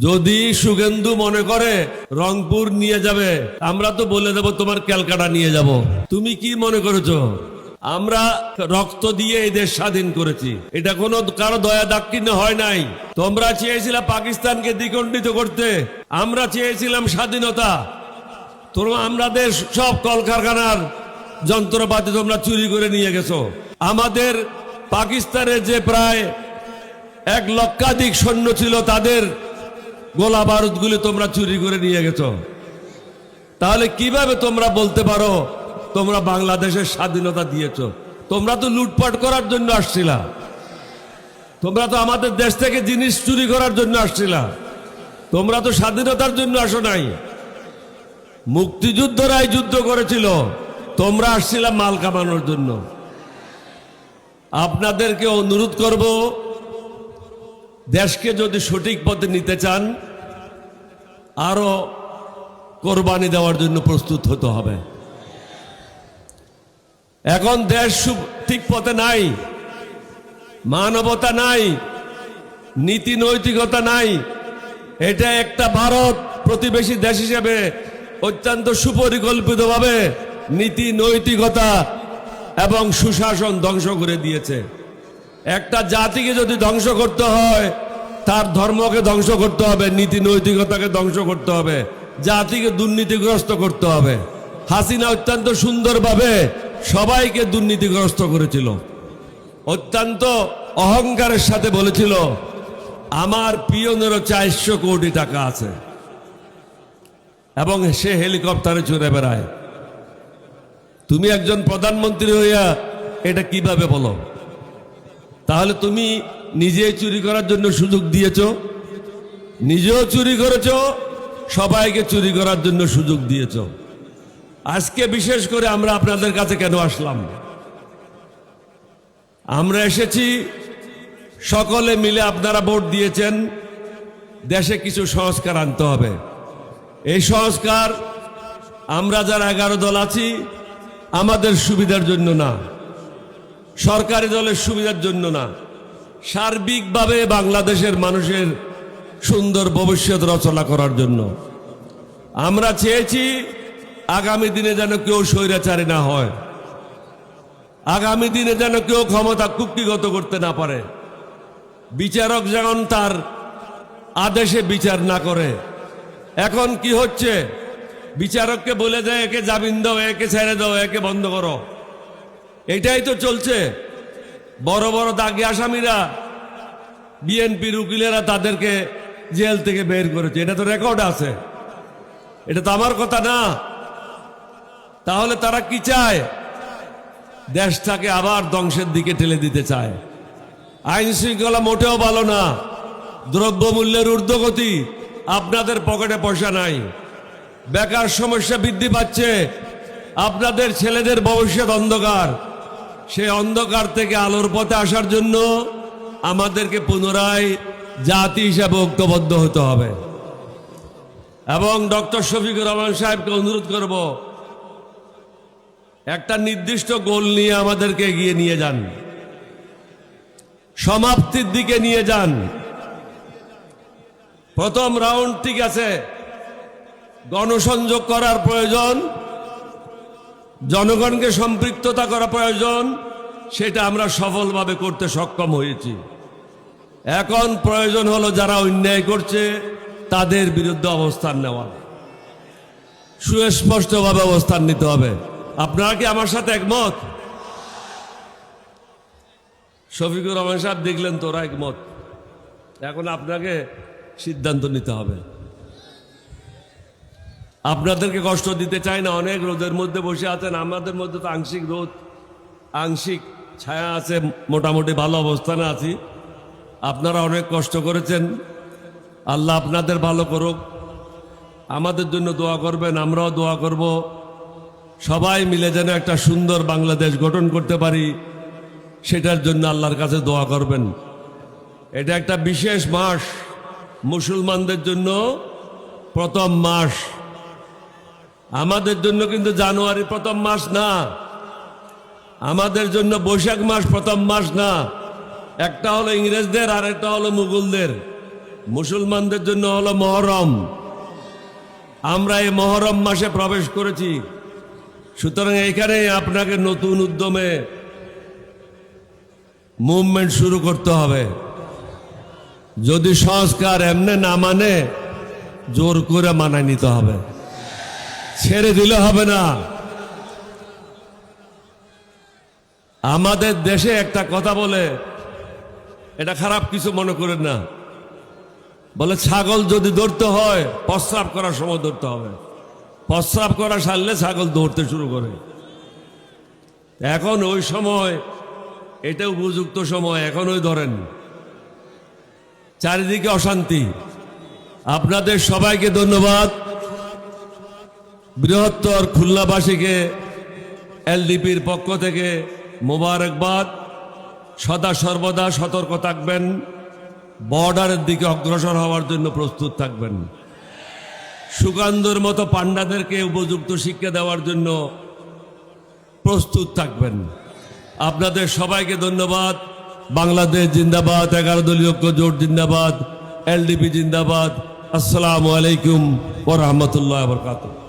যদি সুগেন্দু মনে করে রংপুর নিয়ে যাবে, আমরা তো বলে দেব তোমার ক্যালকাটা নিয়ে যাব। তুমি কি মনে করেছো আমরা রক্ত দিয়ে এই দেশ স্বাধীন করেছি? এটা কোনো কারো দয়া দাক্ষিণ্য হয় নাই। তোমরা চেয়েছিলে পাকিস্তানকে দ্বিখণ্ডিত করতে, আমরা চেয়েছিলাম স্বাধীনতা। তোমরা আমাদের সব কলকারখানার যন্ত্রপাতি তোমরা চুরি করে নিয়ে গেছো। আমাদের পাকিস্তানের যে প্রায় 1 লক্ষাধিক সৈন্য ছিল, তাদের গোলা বারুদগুলি তোমরা চুরি করে নিয়ে গেছো। তাহলে কিভাবে তোমরা বলতে পারো তোমরা বাংলাদেশের স্বাধীনতা দিয়েছো? তোমরা তো লুটপাট করার জন্য আসছিলা, তোমরা তো আমাদের দেশ থেকে জিনিস চুরি করার জন্য আসছিলা, তোমরা তো স্বাধীনতার জন্য আসো নাই। মুক্তিযুদ্ধরাই যুদ্ধ করেছিল, তোমরা আসছিলা মাল কামানোর জন্য। আপনাদেরকে অনুরোধ করব, দেশকে যদি সঠিক পথে নিতে চান, আরো কোরবানি দেওয়ার জন্য প্রস্তুত হতে হবে। এখন দেশ ঠিক পথে নাই, মানবতা নাই, নীতি নৈতিকতা নাই। এটা একটা ভারত প্রতিবেশী দেশ হিসেবে অত্যন্ত সুপরিকল্পিতভাবে নীতি নৈতিকতা এবং সুশাসন ধ্বংস করে দিয়েছে। একটা জাতিকে যদি ধ্বংস করতে হয়, তার ধর্মকে ধ্বংস করতে হবে, নীতি নৈতিকতাকে ধ্বংস করতে হবে, জাতিকে দুর্নীতিগ্রস্ত করতে হবে। হাসিনা অত্যন্ত সুন্দরভাবে সবাইকে দুর্নীতিগ্রস্ত করেছিল। অত্যন্ত অহংকারের সাথে বলেছিল, আমার পিয়নেরও 400 কোটি টাকা আছে, এবং সে হেলিকপ্টারে চড়ে বেড়ায়। তুমি একজন প্রধানমন্ত্রী হইয়া এটা কিভাবে বলো? তাহলে তুমি নিজে চুরি করার জন্য সুযোগ দিয়েছ, নিজেও চুরি করেছ, সবাইকে চুরি করার জন্য সুযোগ দিয়েছ। আজকে বিশেষ করে আমরা আপনাদের কাছে কেন আসলাম? আমরা এসেছি, সকলে মিলে আপনারা ভোট দিয়েছেন, দেশে কিছু সংস্কার আনতে হবে। এই সংস্কার আমরা যারা 11 দল আছি আমাদের সুবিধার জন্য না, সরকারি দলের সুবিধার জন্য না, সার্বিকভাবে বাংলাদেশের মানুষের সুন্দর ভবিষ্যৎ রচনা করার জন্য। আমরা চেয়েছি আগামী দিনে যেন কেউ স্বৈরাচারী না হয়, আগামী দিনে যেন কেউ ক্ষমতা কুক্ষিগত করতে না পারে, বিচারক যেমন তার আদেশে বিচার না করে। এখন কি হচ্ছে? বিচারককে বলে দেয় একে জামিন দাও, একে ছেড়ে দাও, একে বন্ধ করো। এটাই তো চলছে। বড় বড় দাগি আসামিরা, বিএনপির উকিলেরা তাদেরকে জেল থেকে বের করেছে, এটা তো রেকর্ড আছে, এটা তো আমার কথা না। তাহলে তারা কি চায়? দেশটাকে আবার ধ্বংসের দিকে ঠেলে দিতে চায়। আইন শৃঙ্খলা মোটেও ভালো না, দ্রব্যমূল্যের ঊর্ধ্বগতি, আপনাদের পকেটে পয়সা নাই, বেকার সমস্যা বৃদ্ধি পাচ্ছে, আপনাদের ছেলেদের ভবিষ্যৎ অন্ধকার। সেই অন্ধকার থেকে আলোর পথে আসার জন্য আমাদেরকে পুনরায় জাতি হিসাবে ঐক্যবদ্ধ হতে হবে। এবং ডক্টর শফিকুর রহমান সাহেবকে অনুরোধ করব, একটা নির্দিষ্ট গোল নিয়ে আমাদেরকে এগিয়ে নিয়ে যান, সমাপ্তির দিকে নিয়ে যান। প্রথম রাউন্ড ঠিক আছে, গণসংযোগ করার প্রয়োজন, জনগণকে সম্পৃক্ততা করা প্রয়োজন, সেটা আমরা সফলভাবে করতে সক্ষম হয়েছি। এখন প্রয়োজন হলো যারা অন্যায় করছে তাদের বিরুদ্ধে অবস্থান নেওয়া, সুস্পষ্টভাবে অবস্থান নিতে হবে। আপনারা কি আমার সাথে একমত? শফিকুর রহমান সাহেব দেখলেন তোরা একমত, এখন আপনাকে সিদ্ধান্ত নিতে হবে। আপনাদেরকে কষ্ট দিতে চাই না, অনেক রোদের মধ্যে বসে আছেন, আমাদের মধ্যে তো আংশিক রোদ আংশিক ছায়া আছে, মোটামুটি ভালো অবস্থানে আছি। আপনারা অনেক কষ্ট করেছেন, আল্লাহ আপনাদের ভালো করুক। আমাদের জন্য দোয়া করবেন, আমরাও দোয়া করব, সবাই মিলে যেন একটা সুন্দর বাংলাদেশ গঠন করতে পারি, সেটার জন্য আল্লাহর কাছে দোয়া করবেন। এটা একটা বিশেষ মাস, মুসলমানদের জন্য প্রথম মাস। আমাদের জন্য কিন্তু জানুয়ারি প্রথম মাস না, আমাদের জন্য বৈশাখ মাস প্রথম মাস না। একটা হলো ইংরেজদের আর একটা হলো মুঘলদের। মুসলমানদের জন্য হলো মহরম। আমরা এই মহরম মাসে প্রবেশ করেছি, সুতরাং এখানে আপনাকে নতুন উদ্যমে মুভমেন্ট শুরু করতে হবে। যদি সংস্কার এমনি না মানে, জোর করে মানায় নিতে হবে, ছেড়ে দিলে হবে না। আমাদের দেশে একটা কথা বলে, এটা খারাপ কিছু মনে করেন না, বলে ছাগল যদি ধরতে হয় প্রস্রাব করার সময় ধরতে হবে। প্রস্রাব করা সারলে ছাগল দৌড়তে শুরু করে। এখন ওই সময়, এটা উপযুক্ত সময়, এখন ওই ধরেন। চারিদিকে অশান্তি। আপনাদের সবাইকে ধন্যবাদ। বৃহত্তর খুলনাবাসীকে এলডিপির পক্ষ থেকে মোবারকবাদ। সদা সর্বদা সতর্ক থাকবেন, বর্ডারের দিকে অগ্রসর হওয়ার জন্য প্রস্তুত থাকবেন। সুকান্তর মতো পান্ডাদেরকে উপযুক্ত শিক্ষা দেওয়ার জন্য প্রস্তুত থাকবেন। আপনাদের সবাইকে ধন্যবাদ। বাংলাদেশ জিন্দাবাদ, 11 দলীয় ঐক্য জোট জিন্দাবাদ, এলডিপি জিন্দাবাদ। আসসালামু আলাইকুম ওয়া রাহমাতুল্লাহি ওয়া বারাকাতুহু।